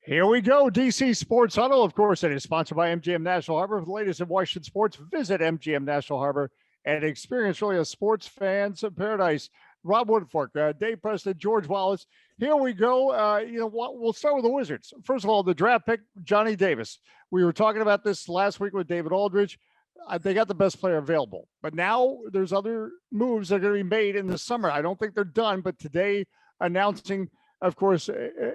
Here we go. DC Sports Huddle. Of course, it is sponsored by MGM National Harbor. For the latest in Washington sports, visit MGM National Harbor and experience really a sports fan's paradise. Rob Woodfork, Dave Preston, George Wallace. Here we go. We'll start with the Wizards. First of all, the draft pick, Johnny Davis. We were talking about this last week with David Aldridge. They got the best player available. But now there's other moves that are going to be made in the summer. I don't think they're done, but today announcing, of course,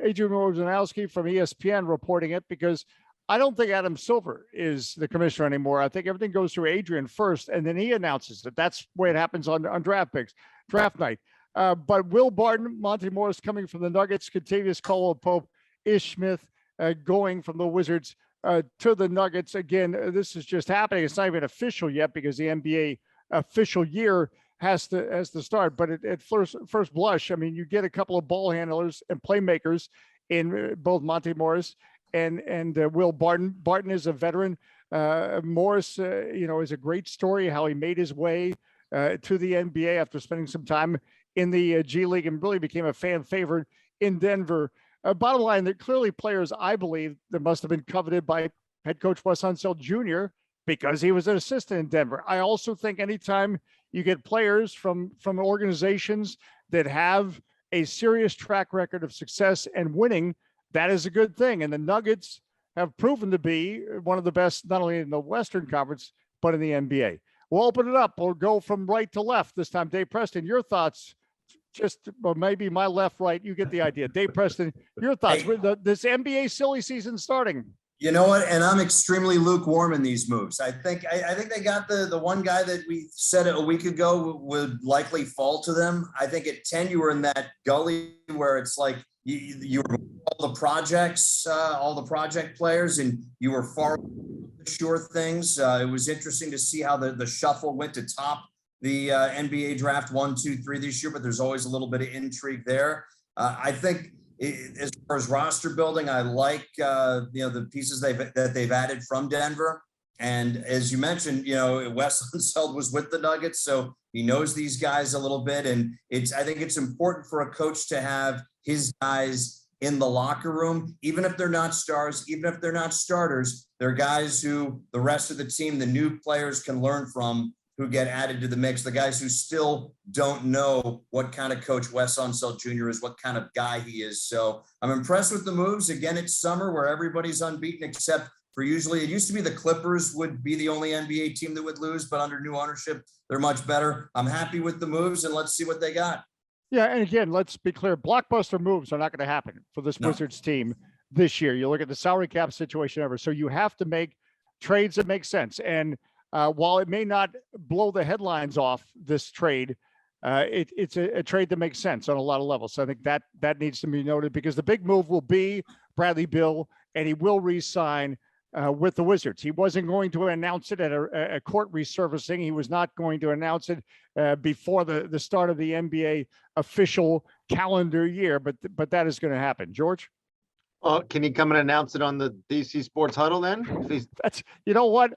Adrian Wojnarowski from ESPN reporting it, because I don't think Adam Silver is the commissioner anymore. I think everything goes through Adrian first, and then he announces it. That's the way it happens on draft night. But Will Barton, Monte Morris coming from the Nuggets, Kentavious Caldwell-Pope, Ish Smith going from the Wizards to the Nuggets. Again, this is just happening. It's not even official yet because the NBA official year has to start. But at first blush, I mean, you get a couple of ball handlers and playmakers in both Monte Morris and Will Barton. Barton is a veteran. Morris, is a great story how he made his way to the NBA after spending some time in the G League and really became a fan favorite in Denver. Bottom line, that clearly players, I believe, that must have been coveted by head coach Wes Unseld Jr. because he was an assistant in Denver. I also think anytime you get players from organizations that have a serious track record of success and winning, that is a good thing. And the Nuggets have proven to be one of the best, not only in the Western Conference, but in the NBA. We'll open it up. We'll go from right to left this time. Dave Preston, your thoughts? Maybe my left, right. You get the idea. Dave Preston, your thoughts? Hey, This NBA silly season starting. You know what? And I'm extremely lukewarm in these moves. I think they got the one guy that we said a week ago would likely fall to them. I think at 10, you were in that gully where it's like you were all the project players, and you were far sure things. It was interesting to see how the shuffle went to top the NBA draft 1, 2, 3 this year, but there's always a little bit of intrigue there. I think as far as roster building, I like the pieces that they've added from Denver. And as you mentioned, Wes Unseld was with the Nuggets, so he knows these guys a little bit. And I think it's important for a coach to have his guys in the locker room, even if they're not stars, even if they're not starters. They're guys who the rest of the team, the new players, can learn from, who get added to the mix, the guys who still don't know what kind of coach Wes Unseld Jr. is, what kind of guy he is. So I'm impressed with the moves. Again, it's summer where everybody's unbeaten, except for usually it used to be the Clippers would be the only NBA team that would lose, but under new ownership, they're much better. I'm happy with the moves, and let's see what they got. Yeah, and again, let's be clear, blockbuster moves are not going to happen for this Wizards team this year. You look at the salary cap situation ever. So you have to make trades that make sense. And while it may not blow the headlines off this trade, it's a trade that makes sense on a lot of levels. So I think that needs to be noted, because the big move will be Bradley Beal, and he will re-sign with the Wizards. He wasn't going to announce it at a court resurfacing. He was not going to announce it before the start of the NBA official calendar year, but that is going to happen. George? Well, can he come and announce it on the DC Sports Huddle then? That's, you know what?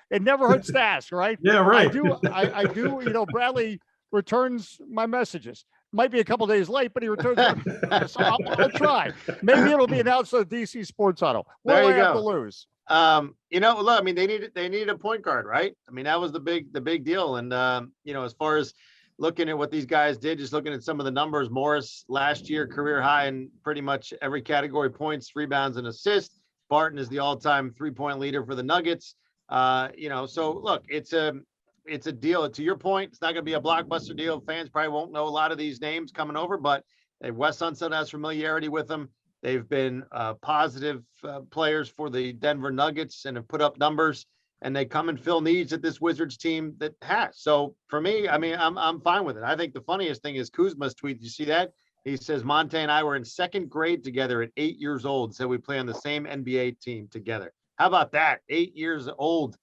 It never hurts to ask, right? Yeah, right. I do. Bradley returns my messages. Might be a couple days late, but he returns them. So I'll try. Maybe it'll be announced on the DC Sports Huddle. What do I have to lose? Look, I mean, they needed a point guard, right? I mean, that was the big deal. And as far as looking at what these guys did, just looking at some of the numbers, Morris last year career high in pretty much every category: points, rebounds, and assists. Barton is the all-time 3-point leader for the Nuggets. So look, it's a deal. To your point, it's not going to be a blockbuster deal. Fans probably won't know a lot of these names coming over, but Wes Unseld has familiarity with them. They've been positive players for the Denver Nuggets and have put up numbers, and they come and fill needs that this Wizards team that has. So for me, I mean, I'm fine with it. I think the funniest thing is Kuzma's tweet. You see that? He says, Monte and I were in second grade together at 8 years old. So we play on the same NBA team together. How about that? 8 years old.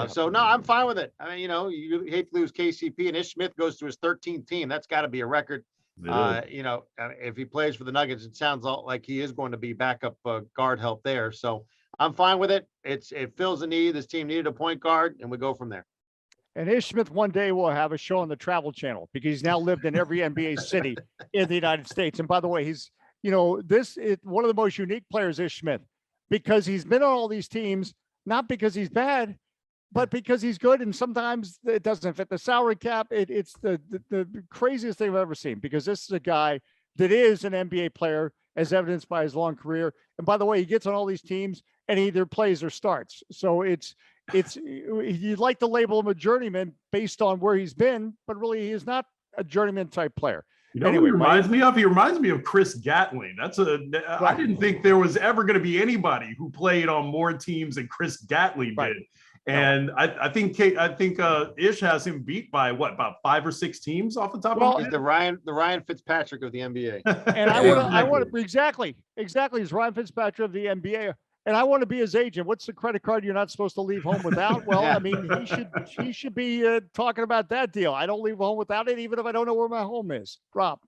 So no, I'm fine with it. I mean, you hate to lose KCP, and Ish Smith goes to his 13th team. That's got to be a record. If he plays for the Nuggets, it sounds like he is going to be backup guard help there. So I'm fine with it. It fills a need. This team needed a point guard, and we go from there. And Ish Smith one day will have a show on the Travel Channel, because he's now lived in every NBA city in the United States. And by the way, he's one of the most unique players is Smith, because he's been on all these teams, not because he's bad, but because he's good. And sometimes it doesn't fit the salary cap. It's the craziest thing I've ever seen, because this is a guy that is an NBA player, as evidenced by his long career. And by the way, he gets on all these teams and he either plays or starts. So it's you'd like to label him a journeyman based on where he's been, but really he is not a journeyman type player. You know who he reminds me of? He reminds me of Chris Gatling. I didn't think there was ever going to be anybody who played on more teams than Chris Gatling did. And I think Ish has him beat by about 5 or 6 teams off the top of his head. The Ryan Fitzpatrick of the NBA. And I want exactly. He's Ryan Fitzpatrick of the NBA. And I want to be his agent. What's the credit card you're not supposed to leave home without? Well, I mean, he should be talking about that deal. I don't leave home without it, even if I don't know where my home is. Rob.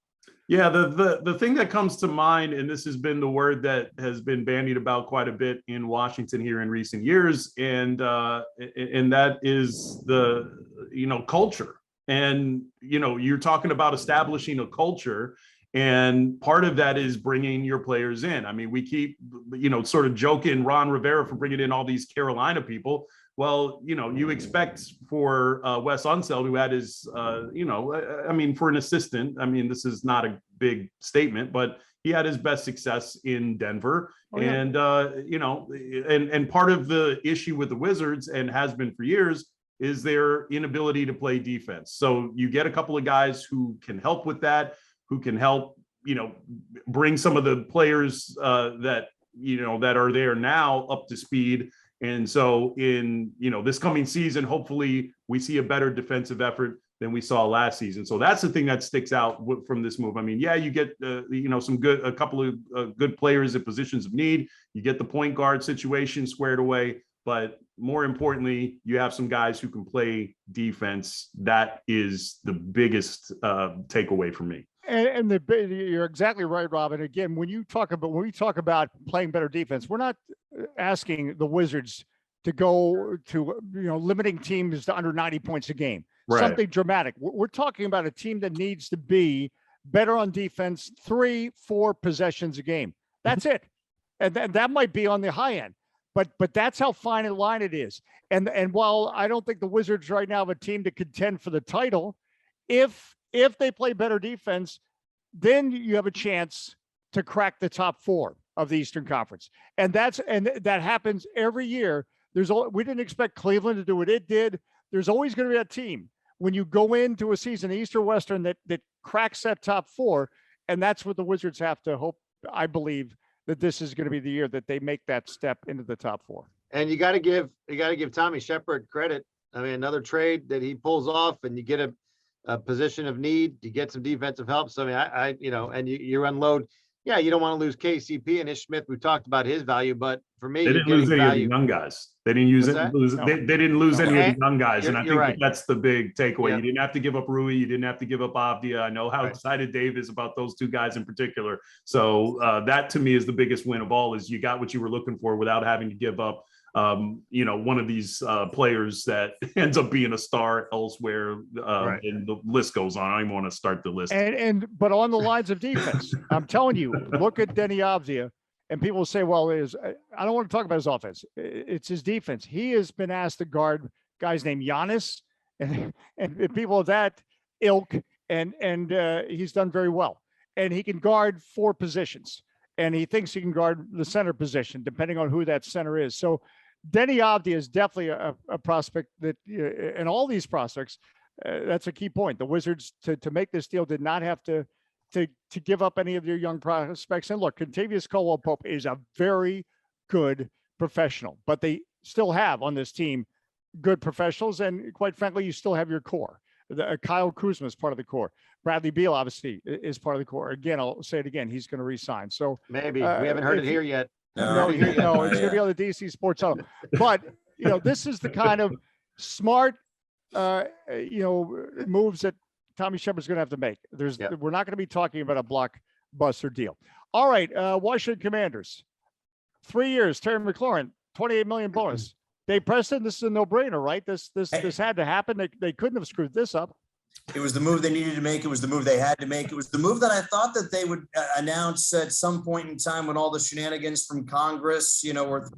Yeah, the thing that comes to mind, and this has been the word that has been bandied about quite a bit in Washington here in recent years, and that is the culture. And you're talking about establishing a culture, and part of that is bringing your players in. I mean, we keep sort of joking Ron Rivera for bringing in all these Carolina people. Well, you expect for Wes Unseld, who had his, for an assistant, this is not a big statement, but he had his best success in Denver. Oh, yeah. And, and part of the issue with the Wizards, and has been for years, is their inability to play defense. So you get a couple of guys who can help with that, who can help, bring some of the players that are there now up to speed. And so in, this coming season, hopefully we see a better defensive effort than we saw last season. So that's the thing that sticks out from this move. I mean, yeah, you get, a couple of good players at positions of need. You get the point guard situation squared away, but more importantly, you have some guys who can play defense. That is the biggest takeaway for me. And you're exactly right, Rob. And again, when we talk about playing better defense, we're not asking the Wizards to go to limiting teams to under 90 points a game, right? Something dramatic. We're talking about a team that needs to be better on defense, 3-4 possessions a game. That's it, and that might be on the high end, but that's how fine a line it is. And while I don't think the Wizards right now have a team to contend for the title, if they play better defense, then you have a chance to crack the top 4 of the Eastern Conference. And that happens every year. We didn't expect Cleveland to do what it did. There's always going to be a team when you go into a season, East or Western, that cracks that top 4. And that's what the Wizards have to hope. I believe that this is going to be the year that they make that step into the top 4. And you got to give Tommy Shepard credit. I mean, another trade that he pulls off, and you get a position of need, you get some defensive help. So I and you unload. Yeah, you don't want to lose KCP and Ish Smith. We talked about his value, but for me, they didn't lose any of the young guys. They didn't They didn't lose any of the young guys, and I think that's the big takeaway. Yeah. You didn't have to give up Rui. You didn't have to give up Avdia. I know how excited Dave is about those 2 guys in particular. So that to me is the biggest win of all. Is you got what you were looking for without having to give up one of these players that ends up being a star elsewhere, and the list goes on. I don't even want to start the list. But on the lines of defense, I'm telling you, look at Denny Avdia, and people say, well, I don't want to talk about his offense. It's his defense. He has been asked to guard guys named Giannis and people of that ilk, and he's done very well. And he can guard 4 positions, and he thinks he can guard the center position, depending on who that center is. So Denny Avdia is definitely a prospect that, and all these prospects, that's a key point. The Wizards, to make this deal, did not have to give up any of their young prospects. And look, Kentavious Caldwell-Pope is a very good professional, but they still have on this team good professionals. And quite frankly, you still have your core. Kyle Kuzma is part of the core. Bradley Beal, obviously, is part of the core. Again, I'll say it again, he's going to re-sign. So maybe we haven't heard it here yet. No, it's going to be on the DC Sports Huddle. But, this is the kind of smart, moves that Tommy Shepard's going to have to make. We're not going to be talking about a blockbuster deal. All right, Washington Commanders, 3 years, Terry McLaurin, $28 million bonus. Dave Preston, this is a no-brainer, right? This had to happen. They couldn't have screwed this up. It was the move they needed to make. It was the move they had to make. It was the move that I thought that they would announce at some point in time when all the shenanigans from Congress, were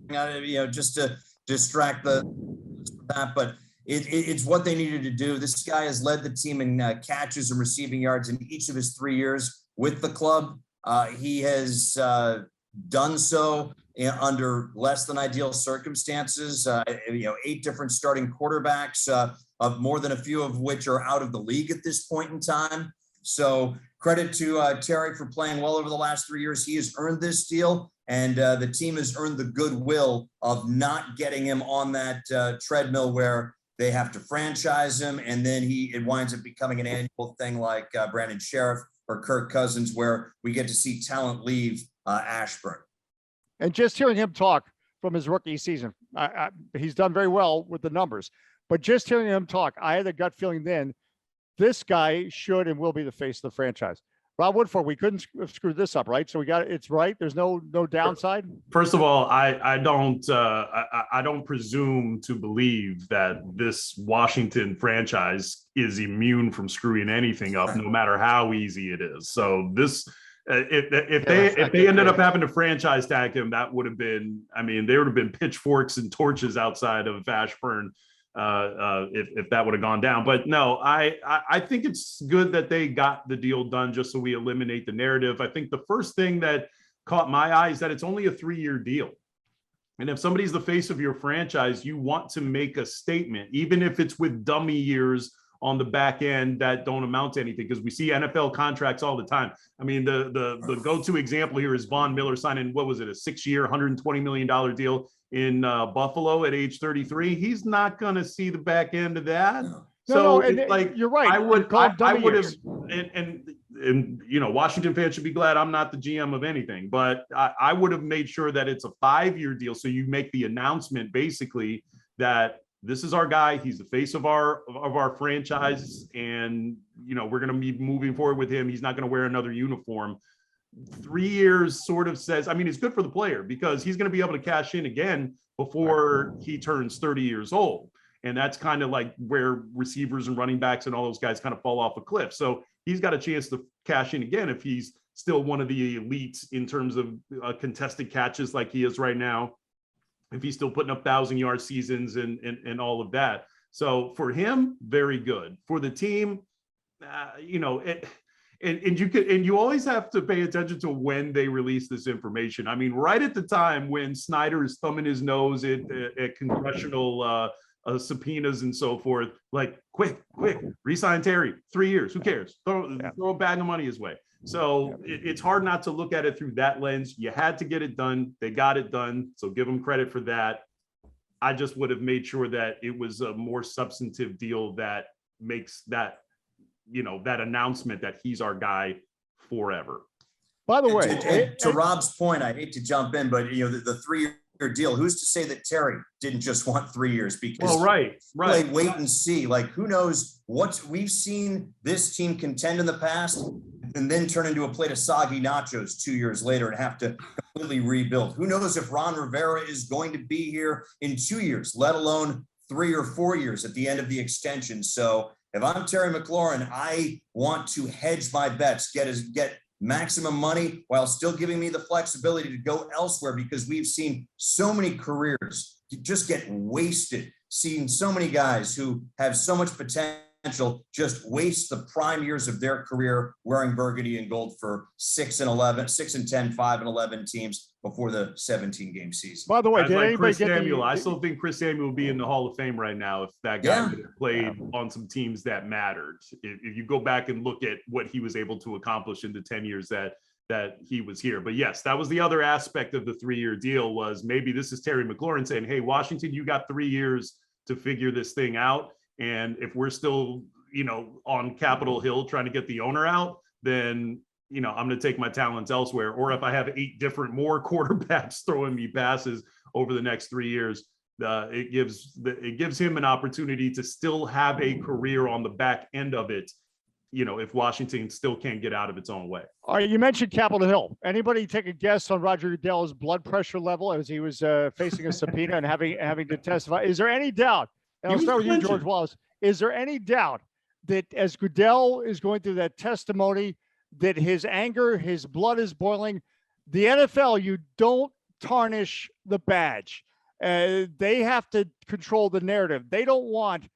just to distract that. But it's what they needed to do. This guy has led the team in catches and receiving yards in each of his 3 years with the club. He has done so under less than ideal circumstances. 8 different starting quarterbacks, of more than a few of which are out of the league at this point in time. So credit to Terry for playing well over the last 3 years. He has earned this deal, and the team has earned the goodwill of not getting him on that treadmill where they have to franchise him, and then it winds up becoming an annual thing like Brandon Sheriff or Kirk Cousins, where we get to see talent leave Ashburn. And just hearing him talk from his rookie season, he's done very well with the numbers. But just hearing him talk, I had a gut feeling then this guy should and will be the face of the franchise. Rob Woodfork, we couldn't screw this up, right? So it's right. There's no downside. First of all, I don't presume to believe that this Washington franchise is immune from screwing anything up, no matter how easy it is. So this. If they ended up having to franchise tag him, that would have been, there would have been pitchforks and torches outside of Ashburn if that would have gone down. But no, I think it's good that they got the deal done just so we eliminate the narrative. I think the first thing that caught my eye is that it's only a 3-year deal. And if somebody's the face of your franchise, you want to make a statement, even if it's with dummy years on the back end that don't amount to anything, because we see NFL contracts all the time. The go-to example here is Von Miller signing, what was it, a 6-year, $120 million deal in Buffalo at age 33. He's not going to see the back end of that. No, you're right. I would have, and Washington fans should be glad I'm not the GM of anything, but I would have made sure that it's a 5-year deal. So you make the announcement basically that this is our guy. He's the face of our franchise, and we're going to be moving forward with him. He's not going to wear another uniform. 3 years sort of says, it's good for the player because he's going to be able to cash in again before he turns 30 years old. And that's kind of like where receivers and running backs and all those guys kind of fall off a cliff. So he's got a chance to cash in again if he's still one of the elites in terms of contested catches like he is right now, if he's still putting up 1,000-yard seasons and all of that. So for him, very good. For the team, you always have to pay attention to when they release this information. Right at the time when Snyder is thumbing his nose at congressional subpoenas and so forth, like quick, re-sign Terry, 3 years, who cares? Throw a bag of money his way. So it's hard not to look at it through that lens. You had to get it done. They got it done. So give them credit for that. I just would have made sure that it was a more substantive deal that makes that, that announcement that he's our guy forever. By the way, to Rob's point, I hate to jump in, but the 3-year deal, who's to say that Terry didn't just want 3 years? Because right. Wait and see. Like, who knows what we've seen this team contend in the past and then turn into a plate of soggy nachos 2 years later and have to completely rebuild. Who knows if Ron Rivera is going to be here in 2 years, let alone 3 or 4 years at the end of the extension. So if I'm Terry McLaurin, I want to hedge my bets, get maximum money while still giving me the flexibility to go elsewhere, because we've seen so many careers just get wasted, seen so many guys who have so much potential just waste the prime years of their career wearing burgundy and gold for 6 and 10, 5 and 11 teams before the 17-game season. By the way, did anybody Chris Samuel? I still think Chris Samuel would be in the Hall of Fame right now if that guy played on some teams that mattered. If you go back and look at what he was able to accomplish in the 10 years that he was here. But yes, that was the other aspect of the 3-year deal, was maybe this is Terry McLaurin saying, hey, Washington, you got 3 years to figure this thing out. And if we're still, on Capitol Hill trying to get the owner out, then, I'm going to take my talents elsewhere. Or if I have 8 different more quarterbacks throwing me passes over the next 3 years, it gives him an opportunity to still have a career on the back end of it, if Washington still can't get out of its own way. All right, you mentioned Capitol Hill. Anybody take a guess on Roger Goodell's blood pressure level as he was facing a subpoena and having to testify? Is there any doubt? And I'll start with you, George Wallace. Is there any doubt that as Goodell is going through that testimony, that his anger, his blood is boiling. The NFL, you don't tarnish the badge. They have to control the narrative. They don't want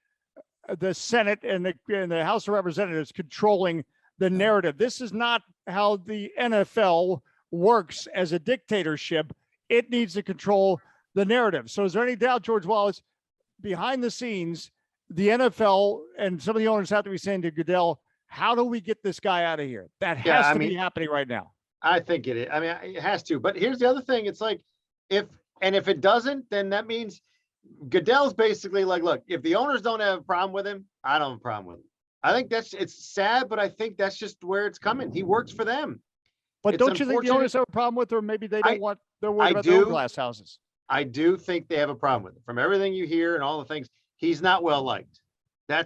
the Senate and the House of Representatives controlling the narrative. This is not how the NFL works as a dictatorship. It needs to control the narrative. So is there any doubt, George Wallace, behind the scenes, the NFL and some of the owners have to be saying to Goodell, how do we get this guy out of here? That has to be happening right now. I think it is. I mean, it has to. But here's the other thing. It's like, if it doesn't, then that means Goodell's basically like, look, if the owners don't have a problem with him, I don't have a problem with him. I think it's sad, but I think that's just where it's coming. He works for them. But don't you think the owners have a problem with, or maybe they don't want, they're worried about their own glass houses? I do think they have a problem with it. From everything you hear and all the things, he's not well liked. I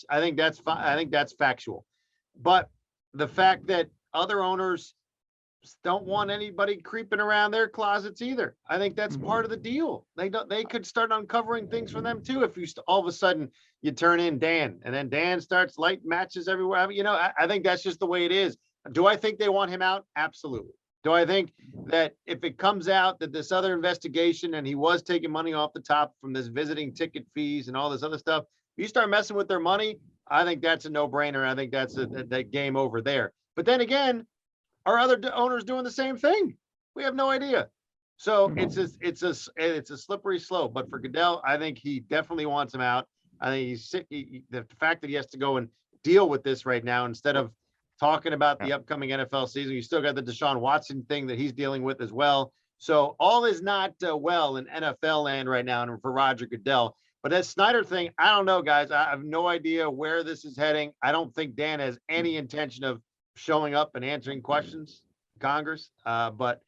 think that's factual. But the fact that other owners don't want anybody creeping around their closets either, I think that's part of the deal. They could start uncovering things for them too. If you all of a sudden you turn in Dan, and then Dan starts light matches everywhere. I mean, I think that's just the way it is. Do I think they want him out? Absolutely. Do I think that if it comes out that this other investigation and he was taking money off the top from this visiting ticket fees and all this other stuff, if you start messing with their money, I think that's a no-brainer. I think that's that game over there. But then again, are other owners doing the same thing? We have no idea. So it's a slippery slope. But for Goodell, I think he definitely wants him out. I think the fact that he has to go and deal with this right now instead of talking about the upcoming NFL season. You still got the Deshaun Watson thing that he's dealing with as well. So all is not well in NFL land right now, and for Roger Goodell. But that Snyder thing, I don't know, guys. I have no idea where this is heading. I don't think Dan has any intention of showing up and answering questions, Congress. But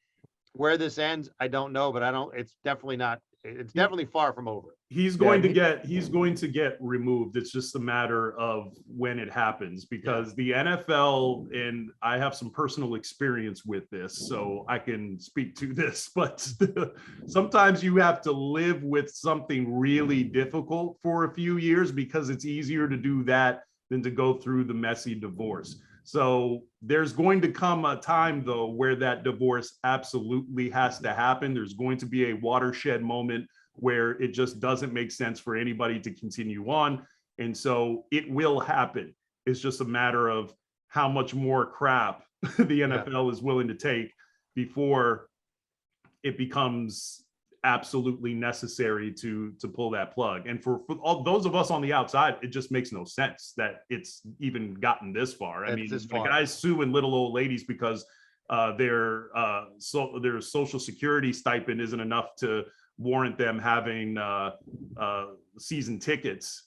where this ends, I don't know. But it's definitely not. It's definitely far from over. He's going to get removed. It's just a matter of when it happens, because the NFL, and I have some personal experience with this, so I can speak to this, but sometimes you have to live with something really difficult for a few years, because it's easier to do that than to go through the messy divorce. So there's going to come a time, though, where that divorce absolutely has to happen. There's going to be a watershed moment where it just doesn't make sense for anybody to continue on. And so it will happen. It's just a matter of how much more crap the NFL is willing to take before it becomes absolutely necessary to pull that plug. And for all those of us on the outside, it just makes no sense that it's even gotten this far. I mean, the guys suing little old ladies because their Social Security stipend isn't enough to warrant them having season tickets,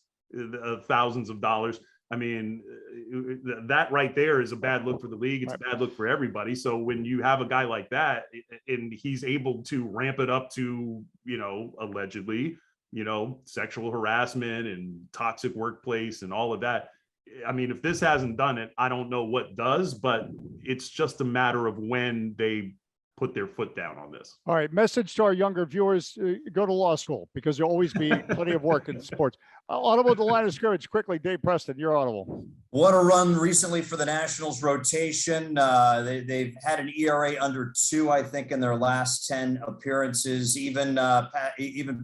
thousands of dollars. I mean, that right there is a bad look for the league. It's a bad look for everybody. So when you have a guy like that and he's able to ramp it up to, allegedly, sexual harassment and toxic workplace and all of that. I mean, if this hasn't done it, I don't know what does, but it's just a matter of when they put their foot down on this. All right. Message to our younger viewers, go to law school, because there'll always be plenty of work in sports. Audible, the line of scrimmage quickly. Dave Preston, you're audible. What a run recently for the Nationals rotation. They've had an ERA under 2, I think, in their last 10 appearances. Even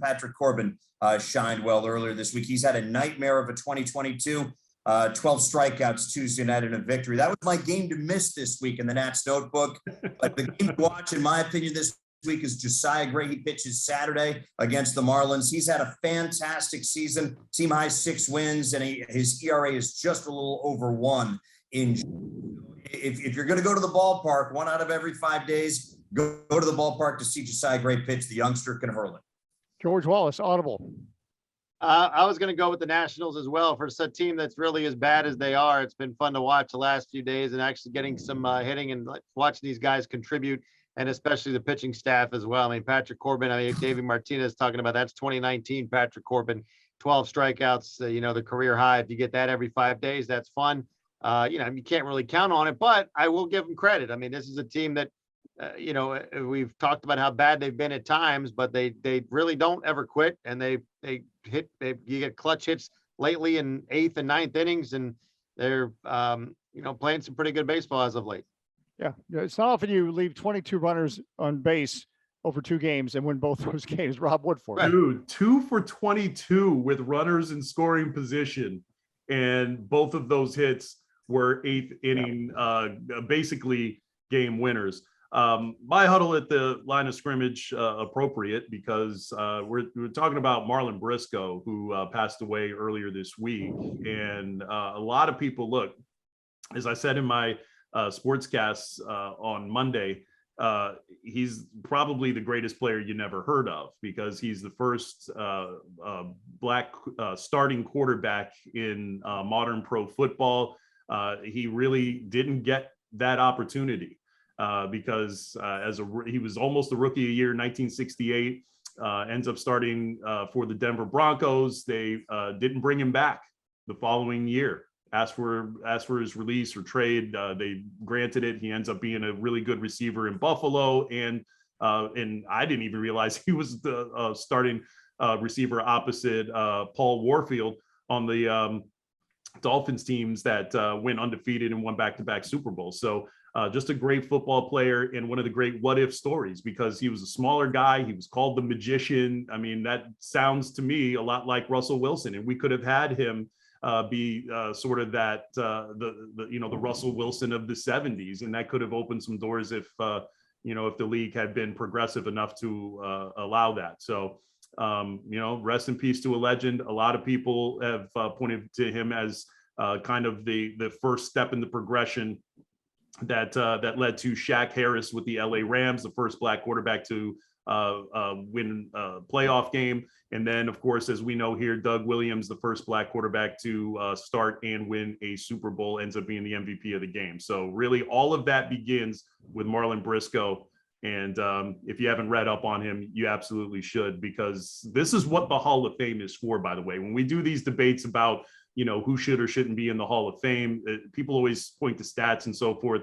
Patrick Corbin shined well earlier this week. He's had a nightmare of a 2022. 12 strikeouts Tuesday night in a victory. That was my game to miss this week in the Nats notebook. But the game to watch, in my opinion, this week is Josiah Gray. He pitches Saturday against the Marlins. He's had a fantastic season, team high 6 wins, and his ERA is just a little over 1. If you're going to go to the ballpark 1 out of every 5 days, go to the ballpark to see Josiah Gray pitch. The youngster can hurl it. George Wallace, audible. I was going to go with the Nationals as well. For a team that's really as bad as they are, it's been fun to watch the last few days and actually getting some hitting and watching these guys contribute, and especially the pitching staff as well. I mean, Patrick Corbin, David Martinez talking about that's 2019 Patrick Corbin, 12 strikeouts, the career high. If you get that every 5 days, that's fun. You can't really count on it, but I will give them credit. I mean, this is a team that, we've talked about how bad they've been at times, but they really don't ever quit, and you get clutch hits lately in 8th and 9th innings, and they're playing some pretty good baseball as of late. Yeah, it's not often you leave 22 runners on base over 2 games and win both those games. Rob Woodfork. Dude, 2 for 22 with runners in scoring position, and both of those hits were 8th inning, basically game winners. My huddle at the line of scrimmage, appropriate because we're talking about Marlon Briscoe, who passed away earlier this week, and a lot of people, look, as I said in my sportscast on Monday, he's probably the greatest player you never heard of, because he's the first black starting quarterback in modern pro football. He really didn't get that opportunity because he was almost a rookie a year in 1968, ends up starting for the Denver Broncos. They didn't bring him back the following year. Asked for his release or trade. They granted it. He ends up being a really good receiver in Buffalo, and I didn't even realize he was the starting receiver opposite Paul Warfield on the Dolphins teams that went undefeated and won back-to-back Super Bowls. So just a great football player, and one of the great what-if stories, because he was a smaller guy. He was called the magician. I mean, that sounds to me a lot like Russell Wilson, and we could have had him be sort of that the Russell Wilson of the 70s, and that could have opened some doors if if the league had been progressive enough to allow that. So rest in peace to a legend. A lot of people have pointed to him as kind of the first step in the progression that led to Shaq Harris with the LA Rams, the first black quarterback to win a playoff game. And then, of course, as we know here, Doug Williams, the first black quarterback to start and win a Super Bowl, ends up being the MVP of the game. So really all of that begins with Marlon Briscoe. And if you haven't read up on him, you absolutely should, because this is what the Hall of Fame is for, by the way. When we do these debates about, who should or shouldn't be in the Hall of Fame, people always point to stats and so forth.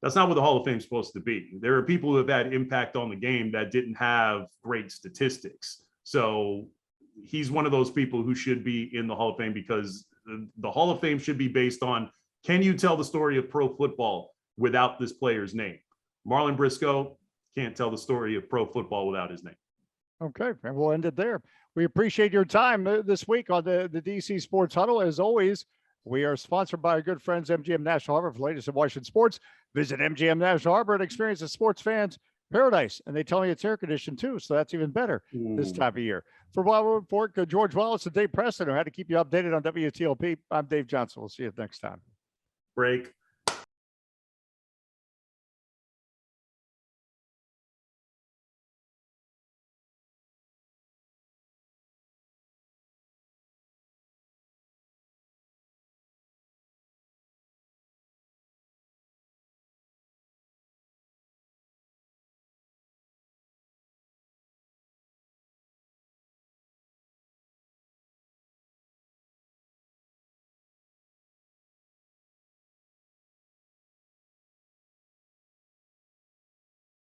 That's not what the Hall of Fame is supposed to be. There are people who have had impact on the game that didn't have great statistics. So he's one of those people who should be in the Hall of Fame, because the Hall of Fame should be based on, can you tell the story of pro football without this player's name? Marlon Briscoe can't tell the story of pro football without his name. Okay, and we'll end it there. We appreciate your time this week on the DC Sports Huddle. As always, we are sponsored by our good friends, MGM National Harbor. For the latest in Washington sports, visit MGM National Harbor and experience a sports fans' paradise. And they tell me it's air conditioned too, so that's even better this time of year. For Woodfork, George Wallace, and Dave Preston, who had to keep you updated on WTOP, I'm Dave Johnson. We'll see you next time. Break.